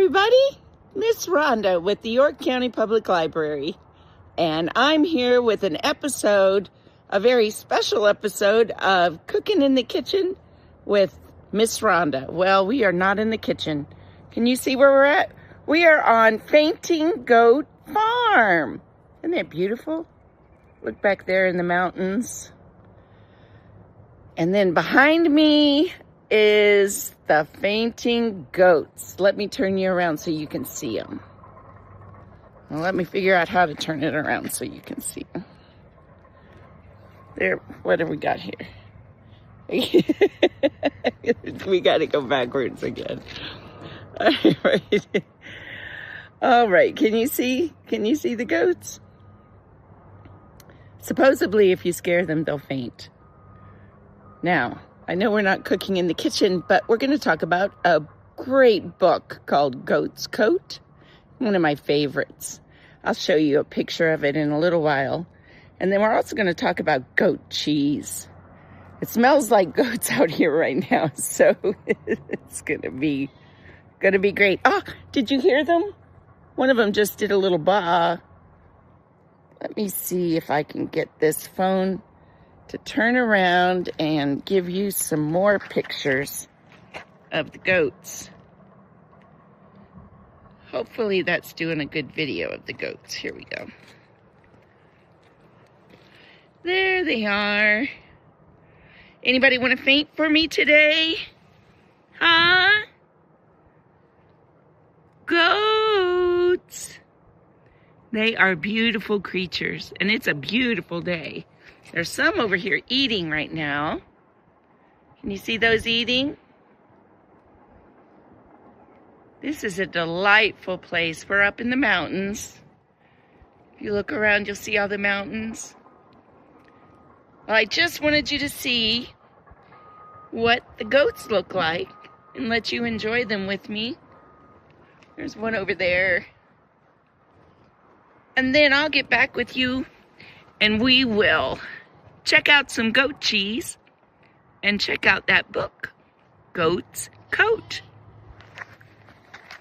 everybody. Miss Rhonda with the York County Public Library. And I'm here with an episode, a very special episode of Cooking in the Kitchen with Miss Rhonda. Well, we are not in the kitchen. Can you see where we're at? We are on Fainting Goat Farm. Isn't that beautiful? Look back there in the mountains. And then behind me is the fainting goats. Let me turn you around so you can see them. Well, let me figure out how to turn it around so you can see them. There, what have we got here? We got to go backwards again. All right, can you see the goats? Supposedly, if you scare them, they'll faint. Now, I know we're not cooking in the kitchen, but we're going to talk about a great book called G.O.A.T, one of my favorites. I'll show you a picture of it in a little while. And then we're also going to talk about goat cheese. It smells like goats out here right now, so it's going to be great. Oh, did you hear them? One of them just did a little baa. Let me see if I can get this phone to turn around and give you some more pictures of the goats. Hopefully that's doing a good video of the goats. Here we go. There they are. Anybody want to faint for me today? Huh? Goats. They are beautiful creatures, and it's a beautiful day. There's some over here eating right now. Can you see those eating? This is a delightful place. We're up in the mountains. If you look around, you'll see all the mountains. Well, I just wanted you to see what the goats look like and let you enjoy them with me. There's one over there. And then I'll get back with you and we will check out some goat cheese and check out that book, Goat's Coat.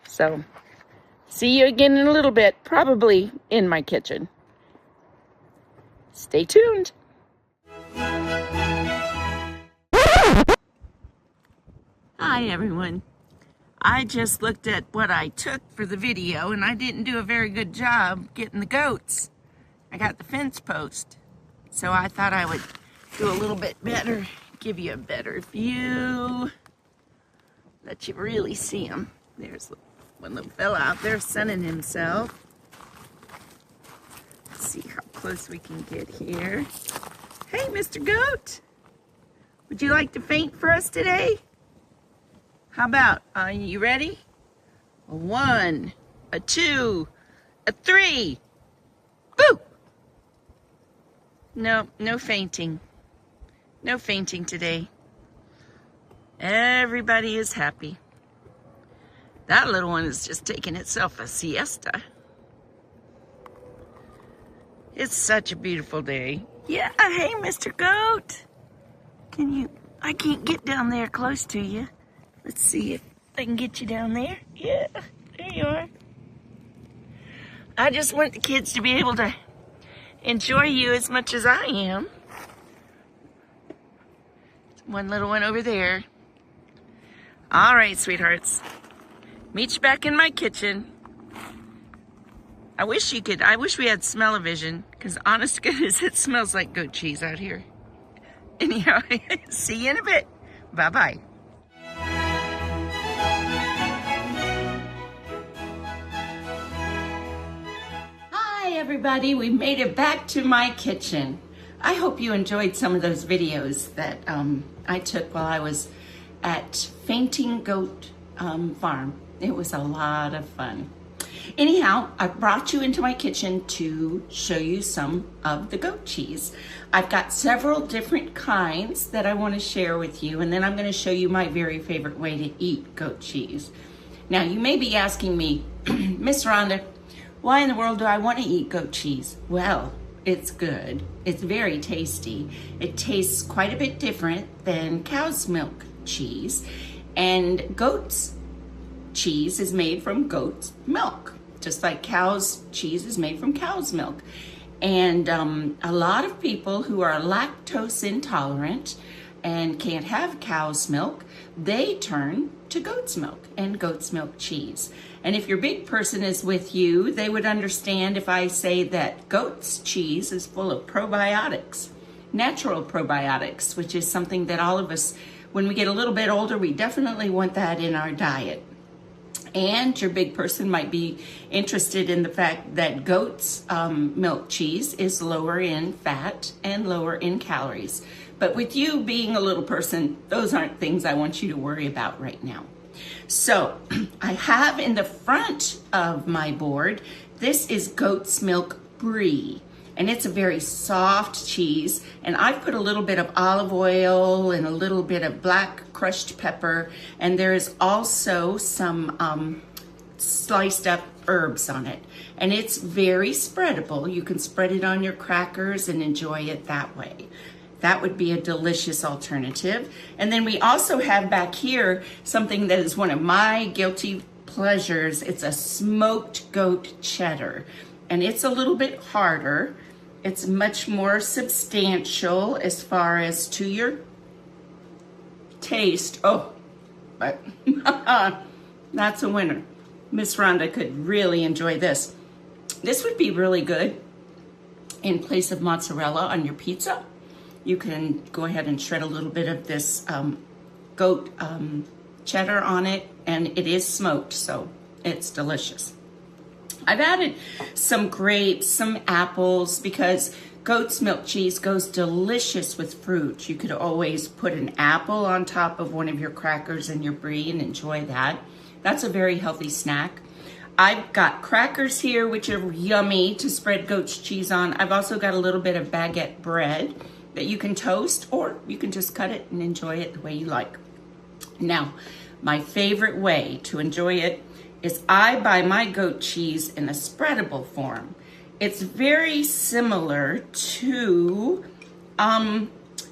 So, see you again in a little bit, probably in my kitchen. Stay tuned. Hi, everyone. I just looked at what I took for the video, and I didn't do a very good job getting the goats. I got the fence post, so I thought I would do a little bit better, give you a better view, let you really see them. There's one little fella out there sunning himself. Let's see how close we can get here. Hey, Mr. Goat, would you like to faint for us today? How about, are you ready? A 1, a 2, a 3. Boo! No fainting. No fainting today. Everybody is happy. That little one is just taking itself a siesta. It's such a beautiful day. Yeah, hey, Mr. Goat. I can't get down there close to you. Let's see if I can get you down there. Yeah, there you are. I just want the kids to be able to enjoy you as much as I am. One little one over there. All right, sweethearts. Meet you back in my kitchen. I wish we had smell-o-vision, because honest to goodness, it smells like goat cheese out here. Anyhow, see you in a bit. Bye-bye. Everybody, we made it back to my kitchen. I hope you enjoyed some of those videos that I took while I was at Fainting Goat Farm. It was a lot of fun. Anyhow, I brought you into my kitchen to show you some of the goat cheese. I've got several different kinds that I want to share with you, and then I'm going to show you my very favorite way to eat goat cheese. Now, you may be asking me, Miss Rhonda, why in the world do I want to eat goat cheese? Well, it's good. It's very tasty. It tastes quite a bit different than cow's milk cheese. And goats cheese is made from goat's milk, just like cow's cheese is made from cow's milk. And a lot of people who are lactose intolerant and can't have cow's milk, they turn to goat's milk and goat's milk cheese. And if your big person is with you, they would understand if I say that goat's cheese is full of probiotics, natural probiotics, which is something that all of us, when we get a little bit older, we definitely want that in our diet. And your big person might be interested in the fact that goat's milk cheese is lower in fat and lower in calories. But with you being a little person, those aren't things I want you to worry about right now. So I have in the front of my board, this is goat's milk brie. And it's a very soft cheese. And I've put a little bit of olive oil and a little bit of black crushed pepper. And there is also some sliced up herbs on it. And it's very spreadable. You can spread it on your crackers and enjoy it that way. That would be a delicious alternative. And then we also have back here something that is one of my guilty pleasures. It's a smoked goat cheddar. And it's a little bit harder. It's much more substantial as far as to your taste. Oh, but that's a winner. Miss Rhonda could really enjoy this. This would be really good in place of mozzarella on your pizza. You can go ahead and shred a little bit of this goat cheddar on it, and it is smoked, so it's delicious. I've added some grapes, some apples, because goat's milk cheese goes delicious with fruit. You could always put an apple on top of one of your crackers and your brie and enjoy that. That's a very healthy snack. I've got crackers here, which are yummy to spread goat's cheese on. I've also got a little bit of baguette bread that you can toast, or you can just cut it and enjoy it the way you like. Now, my favorite way to enjoy it is I buy my goat cheese in a spreadable form. It's very similar to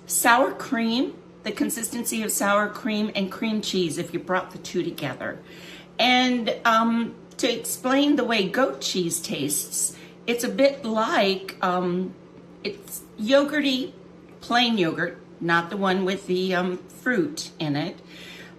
sour cream, the consistency of sour cream and cream cheese if you brought the two together. And to explain the way goat cheese tastes, it's a bit like, it's yogurty, plain yogurt, not the one with the fruit in it.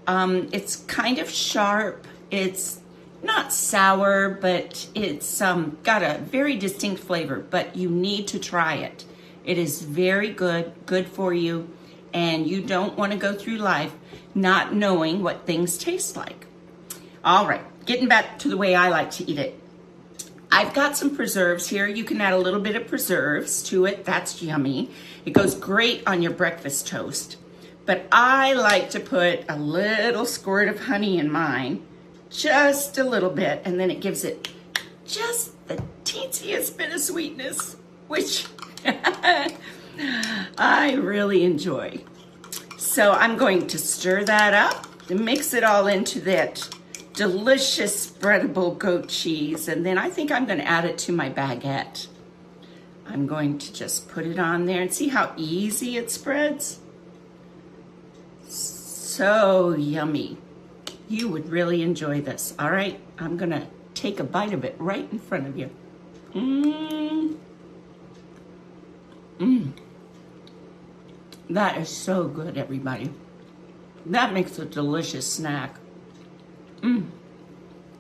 It's kind of sharp. It's not sour, but it's got a very distinct flavor, but you need to try it. It is very good for you, and you don't want to go through life not knowing what things taste like. All right, getting back to the way I like to eat it. I've got some preserves here. You can add a little bit of preserves to it. That's yummy. It goes great on your breakfast toast. But I like to put a little squirt of honey in mine, just a little bit, and then it gives it just the teensiest bit of sweetness, which I really enjoy. So I'm going to stir that up and mix it all into that delicious spreadable goat cheese, and then I think I'm going to add it to my baguette. I'm going to just put it on there and see how easy it spreads. So yummy. You would really enjoy this. All right, I'm going to take a bite of it right in front of you. That is so good, everybody. That makes a delicious snack.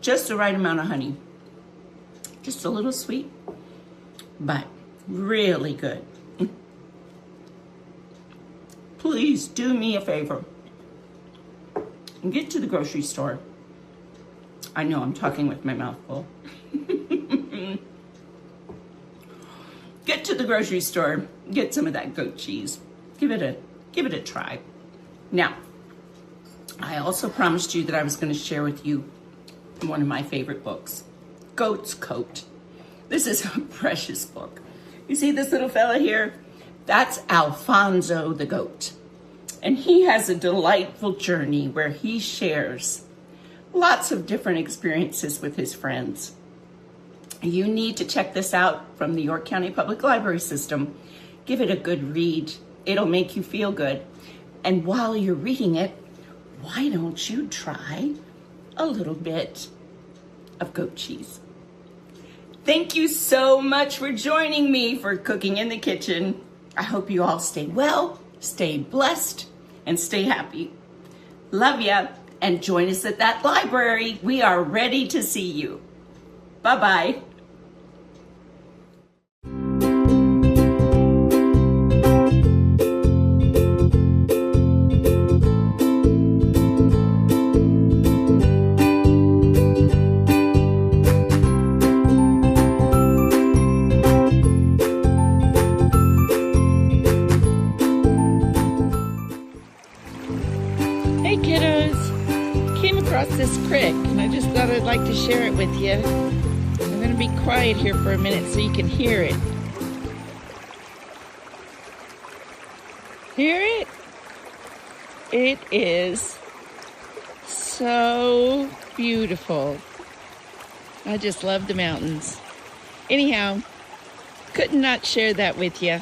Just the right amount of honey. Just a little sweet, but really good. Please do me a favor and get to the grocery store. I know I'm talking with my mouth full. Get to the grocery store, get some of that goat cheese. Give it a try. Now, I also promised you that I was going to share with you one of my favorite books, Goat's Coat. This is a precious book. You see this little fella here? That's Alfonso the goat. And he has a delightful journey where he shares lots of different experiences with his friends. You need to check this out from the York County Public Library System. Give it a good read. It'll make you feel good. And while you're reading it, why don't you try a little bit of goat cheese. Thank you so much for joining me for Cooking in the Kitchen. I hope you all stay well, stay blessed, and stay happy. Love ya, and join us at that library. We are ready to see you. Bye-bye. Hey kiddos, came across this crick and I just thought I'd like to share it with you. I'm going to be quiet here for a minute so you can hear it. Hear it? It is so beautiful. I just love the mountains. Anyhow, could not share that with you.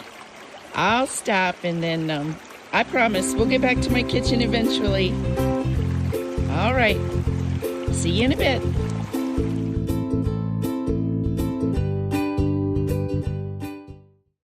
I'll stop and then I promise we'll get back to my kitchen eventually. All right. See you in a bit.